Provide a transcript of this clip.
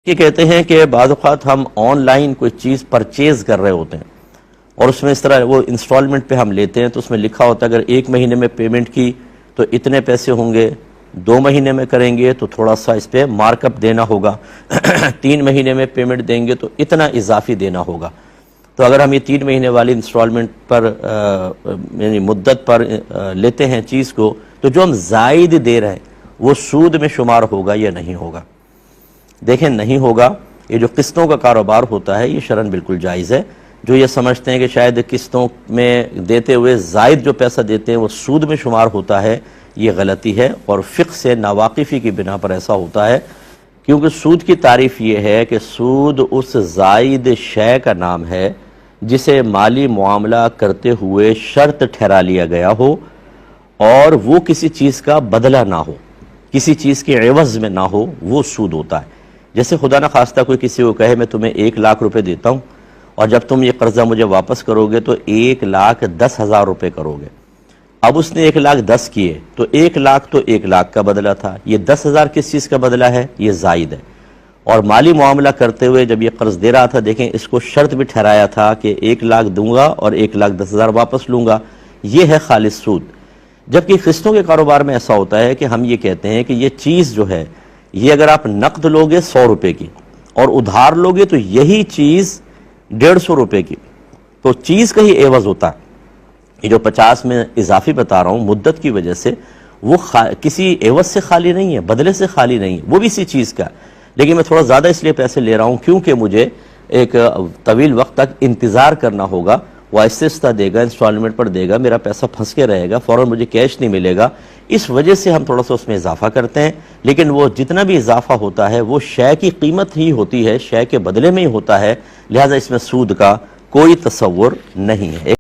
یہ کہتے ہیں کہ بعض اوقات ہم آن لائن کوئی چیز پرچیز کر رہے ہوتے ہیں اور اس میں اس طرح وہ انسٹالمنٹ پہ ہم لیتے ہیں تو اس میں لکھا ہوتا ہے اگر 1 مہینے میں پیمنٹ کی تو اتنے پیسے ہوں گے، 2 مہینے میں کریں گے تو تھوڑا سا اس پہ مارک اپ دینا ہوگا، 3 مہینے میں پیمنٹ دیں گے تو اتنا اضافی دینا ہوگا۔ تو اگر ہم یہ 3 مہینے والی انسٹالمنٹ پر یعنی مدت پر لیتے ہیں چیز کو، تو جو ہم زائد دے رہے ہیں وہ سود میں شمار ہوگا یا نہیں ہوگا؟ دیکھیں نہیں ہوگا۔ یہ جو قسطوں کا کاروبار ہوتا ہے یہ شرعاً بالکل جائز ہے۔ جو یہ سمجھتے ہیں کہ شاید قسطوں میں دیتے ہوئے زائد جو پیسہ دیتے ہیں وہ سود میں شمار ہوتا ہے، یہ غلطی ہے اور فقہ سے ناواقفی کی بنا پر ایسا ہوتا ہے، کیونکہ سود کی تعریف یہ ہے کہ سود اس زائد شے کا نام ہے جسے مالی معاملہ کرتے ہوئے شرط ٹھہرا لیا گیا ہو اور وہ کسی چیز کا بدلہ نہ ہو، کسی چیز کے عوض میں نہ ہو، وہ سود ہوتا ہے۔ جیسے خدا نہ خواستہ کوئی کسی کو کہے میں تمہیں 1 لاکھ روپے دیتا ہوں اور جب تم یہ قرضہ مجھے واپس کرو گے تو 1,10,000 روپے کرو گے۔ اب اس نے 1,10,000 کیے تو 1 لاکھ تو 1 لاکھ کا بدلہ تھا، یہ 10,000 کس چیز کا بدلہ ہے؟ یہ زائد ہے۔ اور مالی معاملہ کرتے ہوئے جب یہ قرض دے رہا تھا، دیکھیں اس کو شرط بھی ٹھہرایا تھا کہ 1 لاکھ دوں گا اور 1,10,000 واپس لوں گا، یہ ہے خالص سود۔ جبکہ قسطوں کے کاروبار میں ایسا ہوتا ہے کہ ہم یہ کہتے ہیں کہ یہ چیز جو ہے یہ اگر آپ نقد لوگے 100 روپے کی اور ادھار لوگے تو یہی چیز 150 روپے کی، تو چیز کا ہی عوض ہوتا ہے۔ یہ جو 50 میں اضافی بتا رہا ہوں مدت کی وجہ سے، وہ کسی عوض سے خالی نہیں ہے، بدلے سے خالی نہیں ہے، وہ بھی اسی چیز کا، لیکن میں تھوڑا زیادہ اس لیے پیسے لے رہا ہوں کیونکہ مجھے ایک طویل وقت تک انتظار کرنا ہوگا، وہ آہستہ آہستہ دے گا، انسٹالمنٹ پر دے گا، میرا پیسہ پھنس کے رہے گا، فوراً مجھے کیش نہیں ملے گا، اس وجہ سے ہم تھوڑا سا اس میں اضافہ کرتے ہیں۔ لیکن وہ جتنا بھی اضافہ ہوتا ہے وہ شے کی قیمت ہی ہوتی ہے، شے کے بدلے میں ہی ہوتا ہے، لہٰذا اس میں سود کا کوئی تصور نہیں ہے۔